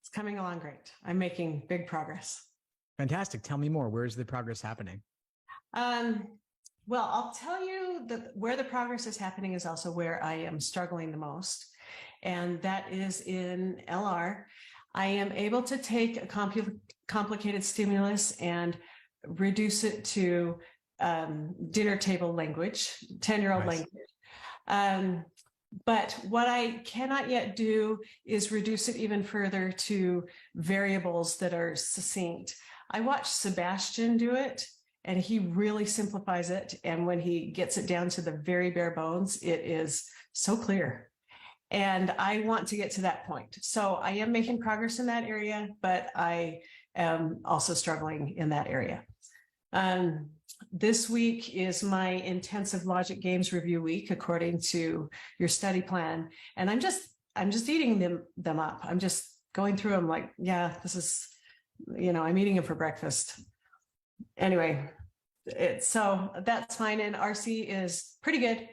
It's coming along great. I'm making big progress. Fantastic. Tell me more. Where's the progress happening? Well, I'll tell you that where the progress is happening is also where I am struggling the most. And that is in LR. I am able to take a complicated stimulus and reduce it to dinner table language, 10-year-old Nice. language. But what I cannot yet do is reduce it even further to variables that are succinct. I watched Sebastian do it, and he really simplifies it. And when he gets it down to the very bare bones, it is so clear. And I want to get to that point. So I am making progress in that area, but I am also struggling in that area. This week is my intensive logic games review week, according to your study plan. And I'm just eating them up. I'm just going through them like, yeah, this is, I'm eating them for breakfast. Anyway, so that's fine. And RC is pretty good,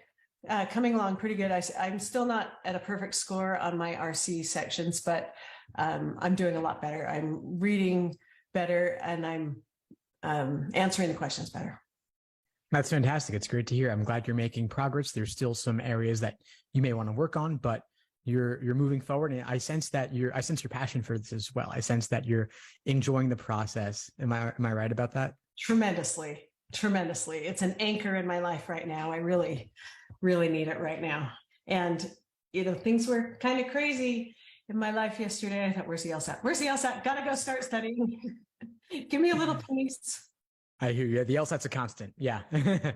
coming along pretty good. I'm still not at a perfect score on my RC sections, but I'm doing a lot better. I'm reading better, and I'm answering the questions better. That's fantastic. It's great to hear. I'm glad you're making progress. There's still some areas that you may want to work on, but you're moving forward. And I sense your passion for this as well. I sense that you're enjoying the process. Am I right about that? Tremendously. It's an anchor in my life right now. I really, really need it right now. And, things were kind of crazy in my life yesterday. I thought, where's the LSAT? Where's the LSAT? Got to go start studying. Give me a little peace. I hear you. The LSAT's a constant. Yeah. Yeah.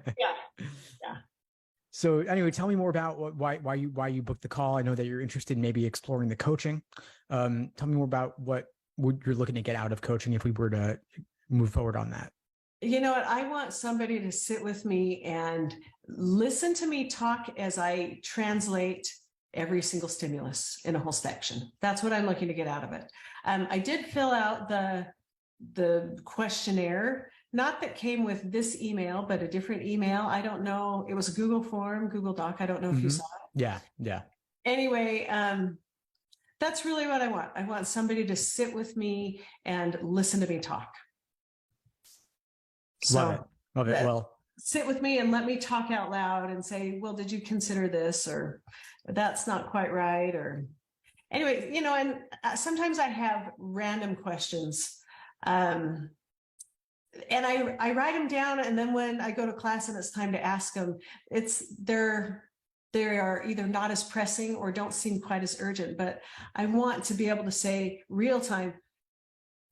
So anyway, tell me more about why you booked the call. I know that you're interested in maybe exploring the coaching. Tell me more about what you're looking to get out of coaching if we were to move forward on that. You know what? I want somebody to sit with me and listen to me talk as I translate every single stimulus in a whole section. That's what I'm looking to get out of it. I did fill out the questionnaire, not that came with this email, but a different email. I don't know. It was a Google form, Google Doc. I don't know if you saw it. Yeah. Anyway, that's really what I want. I want somebody to sit with me and listen to me talk. Love it. Well, sit with me and let me talk out loud and say, well, did you consider this? Or that's not quite right. Or anyway, and sometimes I have random questions. And I write them down, and then when I go to class and it's time to ask them, they are either not as pressing or don't seem quite as urgent. But I want to be able to say real time,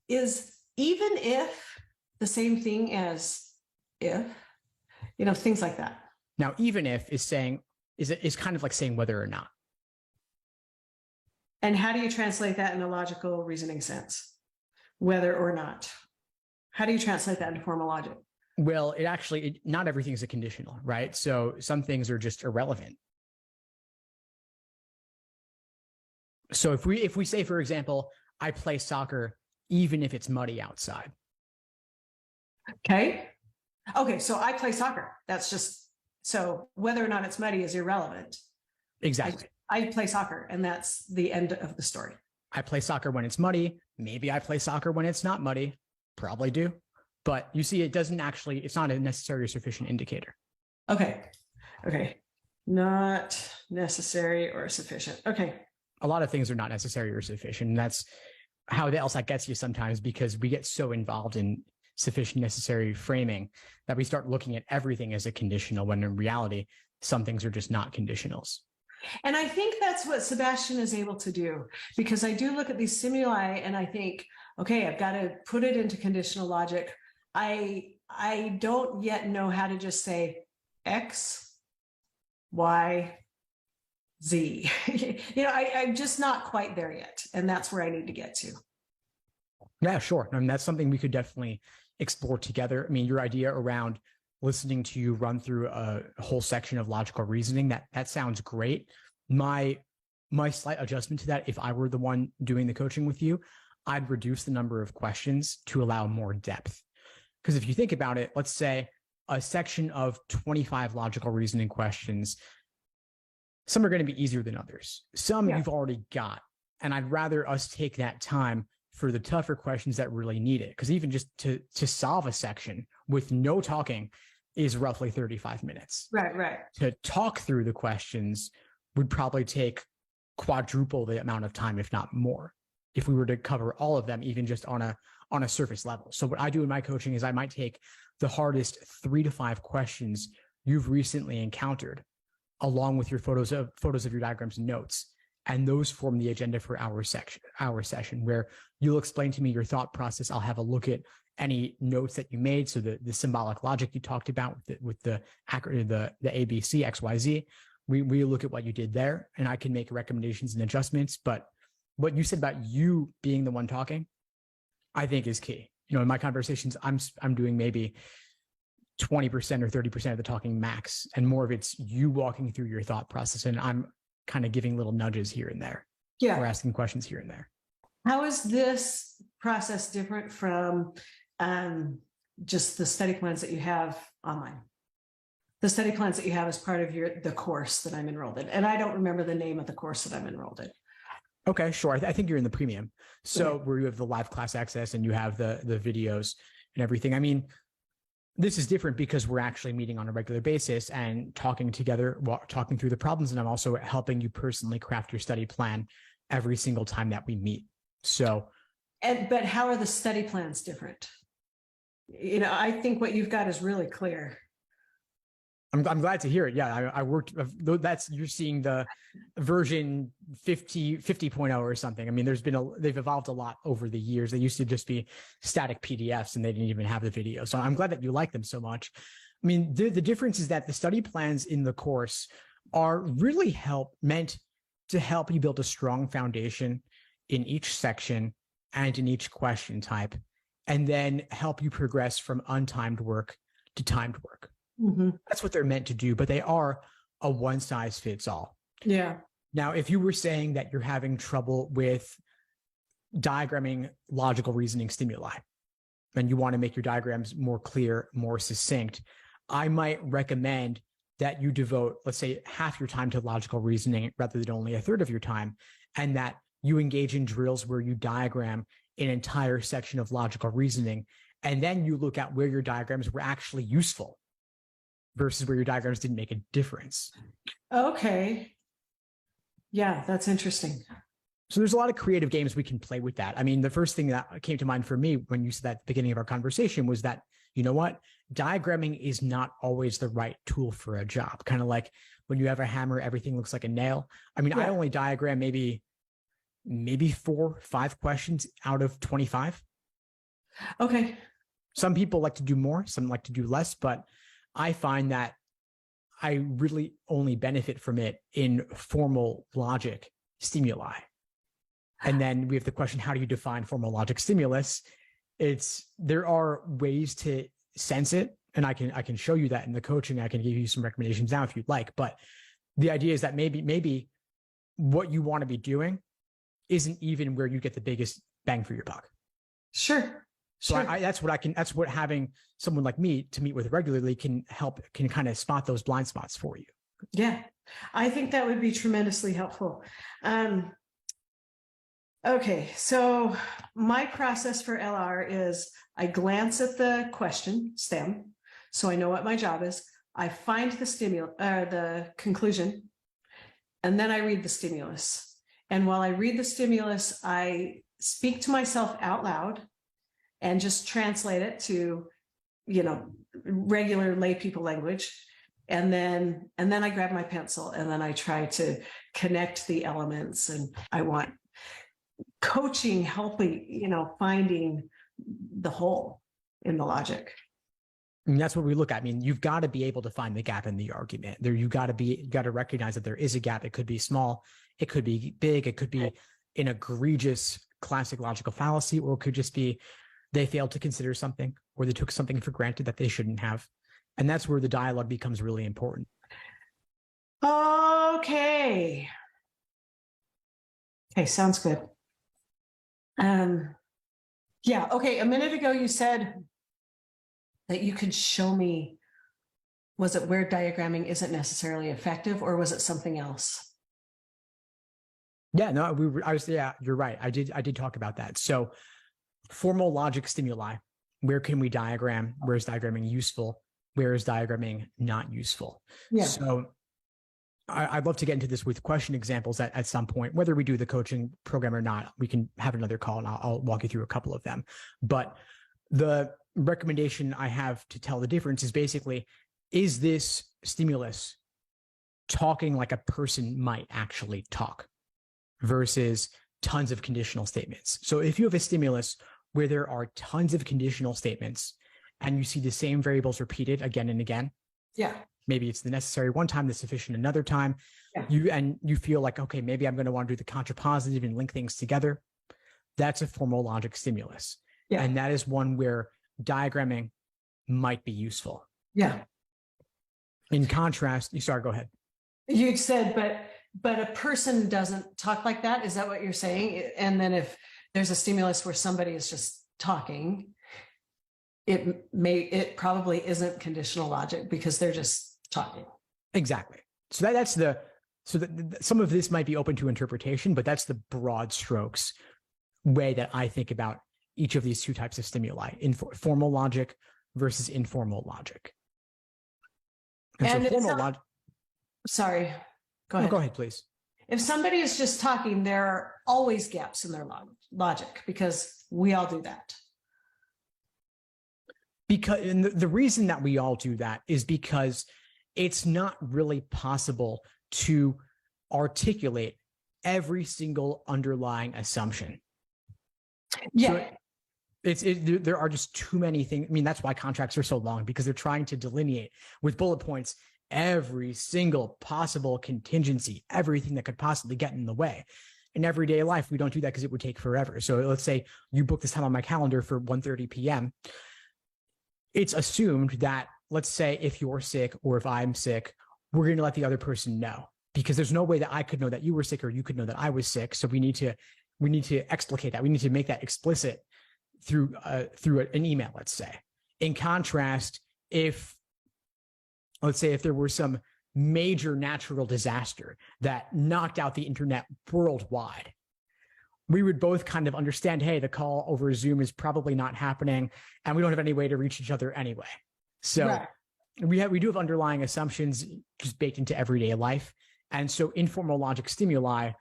is even if the same thing as if, things like that. Now, even if is kind of like saying whether or not. And how do you translate that in a logical reasoning sense? Whether or not. How do you translate that into formal logic? Well, not everything is a conditional, right? So some things are just irrelevant. So if we say, for example, I play soccer even if it's muddy outside. Okay. So I play soccer. That's just, so whether or not it's muddy is irrelevant. Exactly. I play soccer, and that's the end of the story. I play soccer when it's muddy. Maybe I play soccer when it's not muddy. Probably do. But you see, it's not a necessary or sufficient indicator. Okay. Not necessary or sufficient. Okay. A lot of things are not necessary or sufficient. And that's how the LSAT gets you sometimes, because we get so involved in sufficient necessary framing that we start looking at everything as a conditional, when in reality, some things are just not conditionals. And I think that's what Sebastian is able to do, because I do look at these stimuli and I think, okay, I've got to put it into conditional logic. I don't yet know how to just say X, Y, Z. I'm just not quite there yet. And that's where I need to get to. Yeah, sure. I mean, that's something we could definitely explore together. I mean, your idea around listening to you run through a whole section of logical reasoning, that sounds great. My slight adjustment to that, if I were the one doing the coaching with you, I'd reduce the number of questions to allow more depth. Because if you think about it, let's say a section of 25 logical reasoning questions. Some are going to be easier than others. Some you've already got. And I'd rather us take that time for the tougher questions that really need it. Because even just to solve a section with no talking is roughly 35 minutes. Right. To talk through the questions would probably take quadruple the amount of time, if not more, if we were to cover all of them, even just on a surface level. So what I do in my coaching is I might take the hardest 3 to 5 questions you've recently encountered, along with your photos of your diagrams and notes. And those form the agenda for our session, where you'll explain to me your thought process. I'll have a look at any notes that you made. So the symbolic logic you talked about with the ABC, XYZ, we look at what you did there, and I can make recommendations and adjustments. But what you said about you being the one talking, I think is key. You know, in my conversations, I'm doing maybe 20% or 30% of the talking max, and more of it's you walking through your thought process, and I'm kind of giving little nudges here and there. Yeah. Or asking questions here and there. How is this process different from just the study plans that you have online? The study plans that you have as part of the course that I'm enrolled in. And I don't remember the name of the course that I'm enrolled in. Okay, sure. I think you're in the premium. So where you have the live class access and you have the videos and everything. I mean, this is different because we're actually meeting on a regular basis and talking together, talking through the problems. And I'm also helping you personally craft your study plan every single time that we meet. So, but how are the study plans different? You know, I think what you've got is really clear. I'm glad to hear it. Yeah, I worked. You're seeing the version 50.0 or something. I mean, they've evolved a lot over the years. They used to just be static PDFs, and they didn't even have the video. So I'm glad that you like them so much. I mean, the difference is that the study plans in the course are really meant to help you build a strong foundation in each section and in each question type, and then help you progress from untimed work to timed work. Mm-hmm. That's what they're meant to do, but they are a one size fits all. Yeah. Now, if you were saying that you're having trouble with diagramming logical reasoning stimuli, and you want to make your diagrams more clear, more succinct, I might recommend that you devote, let's say, half your time to logical reasoning rather than only a third of your time, and that you engage in drills where you diagram an entire section of logical reasoning, and then you look at where your diagrams were actually useful versus where your diagrams didn't make a difference. Okay. Yeah, that's interesting. So there's a lot of creative games we can play with that. I mean, the first thing that came to mind for me when you said that at the beginning of our conversation was that, you know what, diagramming is not always the right tool for a job. Kind of like when you have a hammer, everything looks like a nail. I mean, I only diagram maybe 4, 5 questions out of 25. Okay. Some people like to do more, some like to do less, but I find that I really only benefit from it in formal logic stimuli. And then we have the question, how do you define formal logic stimulus? There are ways to sense it, and I can show you that in the coaching. I can give you some recommendations now if you'd like. But the idea is that maybe what you want to be doing isn't even where you get the biggest bang for your buck. Sure. So that's what having someone like me to meet with regularly can kind of spot those blind spots for you. Yeah, I think that would be tremendously helpful. Okay, so my process for LR is I glance at the question stem, so I know what my job is. I find the conclusion, and then I read the stimulus. And while I read the stimulus, I speak to myself out loud and just translate it to, regular lay people language. And then I grab my pencil and then I try to connect the elements. And I want coaching, helping, finding the hole in the logic. And that's what we look at. I mean, you've got to be able to find the gap in the argument. You got to recognize that there is a gap. It could be small, it could be big, it could be an egregious classic logical fallacy, or it could just be they failed to consider something, or they took something for granted that they shouldn't have. And that's where the dialogue becomes really important. Okay, sounds good. Yeah, okay. A minute ago, you said that you could show me Was it where diagramming isn't necessarily effective, or was it something else? Yeah, no, yeah, you're right. I did talk about that. So formal logic stimuli, where can we diagram? Where is diagramming useful? Where is diagramming not useful? Yeah. So I'd love to get into this with question examples at some point, whether we do the coaching program or not. We can have another call and I'll walk you through a couple of them. But the recommendation I have to tell the difference is basically, is this stimulus talking like a person might actually talk versus tons of conditional statements? So if you have a stimulus where there are tons of conditional statements and you see the same variables repeated again and again, yeah, maybe it's the necessary one time, the sufficient another time, yeah. you feel like, okay, maybe I'm going to want to do the contrapositive and link things together. That's a formal logic stimulus. Yeah. And that is one where diagramming might be useful. Yeah. In contrast, go ahead. You said, but a person doesn't talk like that. Is that what you're saying? And then if there's a stimulus where somebody is just talking, it probably isn't conditional logic because they're just talking. Exactly. So some of this might be open to interpretation, but that's the broad strokes way that I think about each of these two types of stimuli: formal logic versus informal logic. And so formal logic. Sorry, go ahead. No, go ahead, please. If somebody is just talking, there are always gaps in their logic because we all do that. And the reason that we all do that is because it's not really possible to articulate every single underlying assumption. Yeah. So there are just too many things. I mean, that's why contracts are so long, because they're trying to delineate with bullet points every single possible contingency, everything that could possibly get in the way. In everyday life, we don't do that because it would take forever. So let's say you book this time on my calendar for 1:30 p.m. It's assumed that, let's say, if you're sick or if I'm sick, we're going to let the other person know, because there's no way that I could know that you were sick or you could know that I was sick. So we need to explicate that. We need to make that explicit through an email, let's say. In contrast, let's say if there were some major natural disaster that knocked out the internet worldwide, we would both kind of understand, hey, the call over Zoom is probably not happening and we don't have any way to reach each other anyway. So right. we do have underlying assumptions just baked into everyday life. And so informal logic stimuli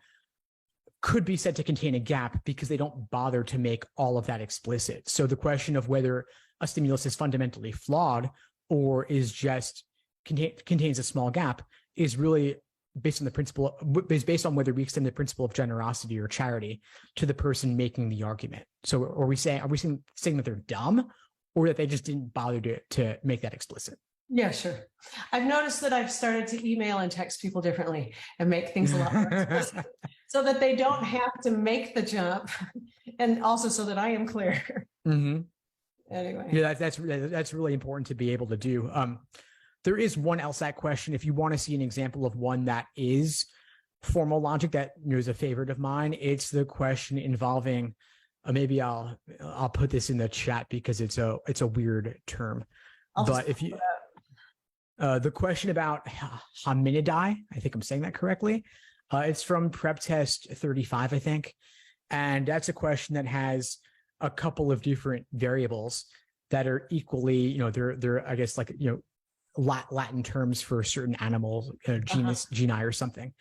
could be said to contain a gap because they don't bother to make all of that explicit. So the question of whether a stimulus is fundamentally flawed or is just contains a small gap is really based on whether we extend the principle of generosity or charity to the person making the argument. So are we saying that they're dumb, or that they just didn't bother to make that explicit? Yeah, sure. I've noticed that I've started to email and text people differently and make things a lot more explicit so that they don't have to make the jump, and also so that I am clear. Mm-hmm. Anyway. Yeah, that's really important to be able to do. There is one LSAT question, if you want to see an example of one that is formal logic that is a favorite of mine. It's the question involving, maybe I'll put this in the chat because it's a weird term. But if you the question about hominidae, I think I'm saying that correctly. It's from prep test 35, I think. And that's a question that has a couple of different variables that are equally, they're I guess like, Latin terms for certain animals, genus, geni or something.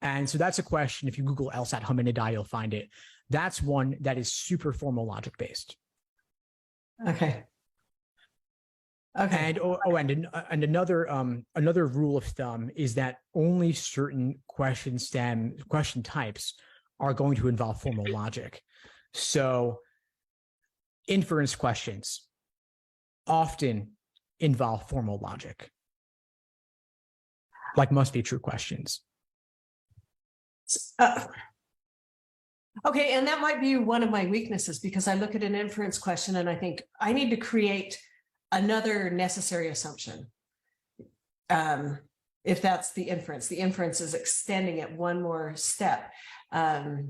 And so that's a question. If you Google LSAT hominidae, you'll find it. That's one that is super formal logic based. Okay. Okay. And another rule of thumb is that only certain question types are going to involve formal logic. So inference questions often involve formal logic, like must be true questions. Okay, and that might be one of my weaknesses, because I look at an inference question and I think I need to create another necessary assumption. If that's the inference is extending it one more step. I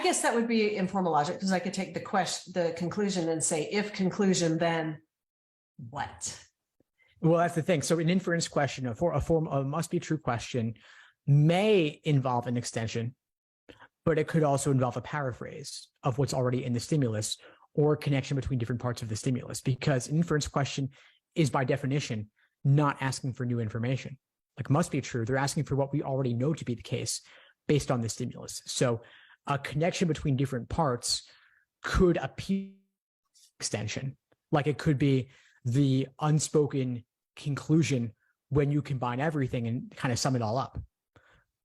guess that would be informal logic, because I could take the conclusion and say, if conclusion, then what? Well, that's the thing. So an inference question, a must be true question may involve an extension, but it could also involve a paraphrase of what's already in the stimulus or a connection between different parts of the stimulus, because an inference question is by definition not asking for new information. Like must be true, they're asking for what we already know to be the case based on the stimulus. So a connection between different parts could appear extension, like it could be the unspoken conclusion when you combine everything and kind of sum it all up.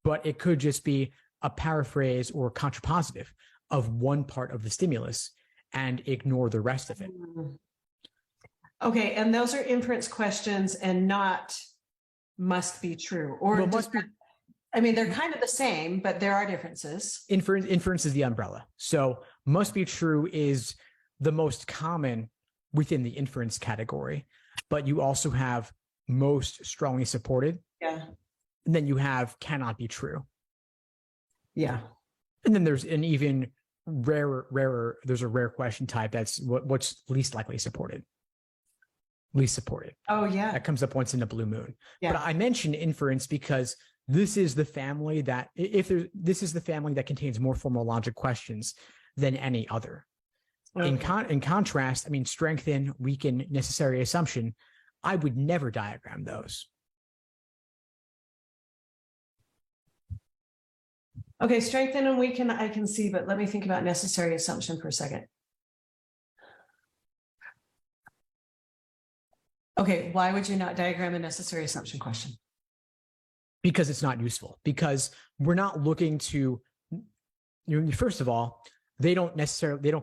But it could just be a paraphrase or contrapositive of one part of the stimulus and ignore the rest of it. Okay, and those are inference questions and not must be true. Or Well, must be, I mean, they're kind of the same, but there are differences. inference is the umbrella. So must be true is the most common within the inference category, but you also have most strongly supported. Yeah. And then you have cannot be true. Yeah. And then there's an even rarer, there's a rare question type that's what's least likely supported. Least supported. Oh, yeah. That comes up once in a blue moon. Yeah. But I mentioned inference because this is the family that this is the family that contains more formal logic questions than any other. Okay. In contrast, I mean, strengthen, weaken, necessary assumption, I would never diagram those. Okay, strengthen and weaken, I can see, but let me think about necessary assumption for a second. Okay, why would you not diagram a necessary assumption question? Because it's not useful. Because we're not looking to, first of all, they don't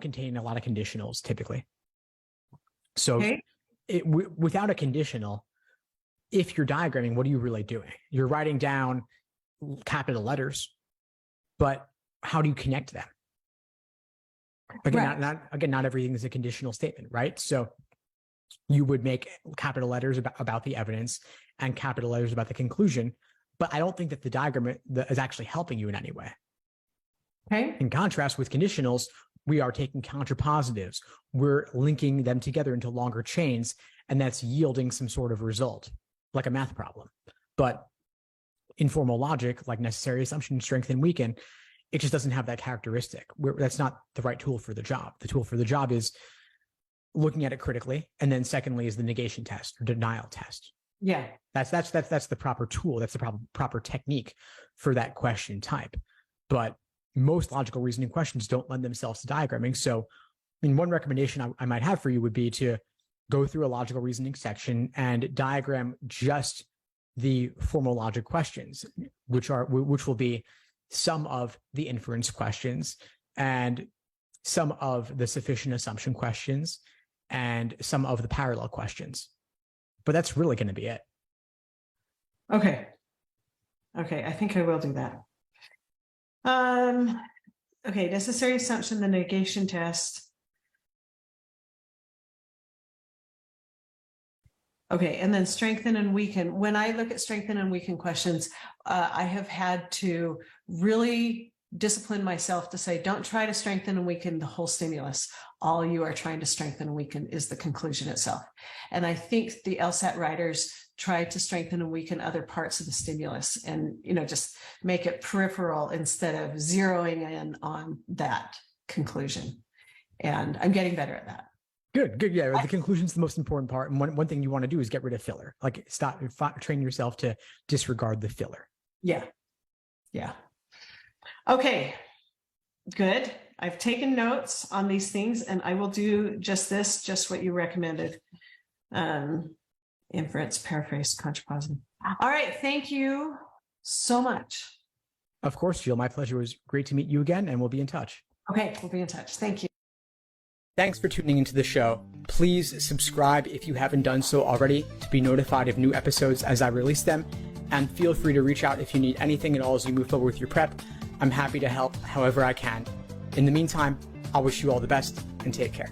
contain a lot of conditionals typically. So okay. Without a conditional, if you're diagramming, what are you really doing? You're writing down capital letters, but how do you connect them? Again, right. Not everything is a conditional statement, right? So you would make capital letters about the evidence and capital letters about the conclusion, but I don't think that the diagram is actually helping you in any way. Okay. In contrast with conditionals, we are taking contrapositives. We're linking them together into longer chains, and that's yielding some sort of result, like a math problem. But in formal logic, like necessary assumption, strengthen, weaken, it just doesn't have that characteristic. That's not the right tool for the job. The tool for the job is looking at it critically, and then secondly is the negation test or denial test. Yeah, that's the proper tool. That's the proper technique for that question type. But most logical reasoning questions don't lend themselves to diagramming. So, I mean, one recommendation I might have for you would be to go through a logical reasoning section and diagram just the formal logic questions, which will be some of the inference questions and some of the sufficient assumption questions and some of the parallel questions. But that's really going to be it. Okay. Okay, I think I will do that. Okay, necessary assumption, the negation test. Okay, and then strengthen and weaken. When I look at strengthen and weaken questions, I have had to really discipline myself to say, don't try to strengthen and weaken the whole stimulus. All you are trying to strengthen and weaken is the conclusion itself. And I think the LSAT writers tried to strengthen and weaken other parts of the stimulus and, just make it peripheral instead of zeroing in on that conclusion. And I'm getting better at that. Good. Yeah, the conclusion is the most important part. And one thing you want to do is get rid of filler. Like train yourself to disregard the filler. Yeah. Okay, good. I've taken notes on these things and I will do just what you recommended. Inference, paraphrase, contrapositive. All right. Thank you so much. Of course, Jill. My pleasure. It was great to meet you again, and we'll be in touch. Okay, we'll be in touch. Thank you. Thanks for tuning into the show. Please subscribe if you haven't done so already to be notified of new episodes as I release them. And feel free to reach out if you need anything at all as you move forward with your prep. I'm happy to help however I can. In the meantime, I'll wish you all the best and take care.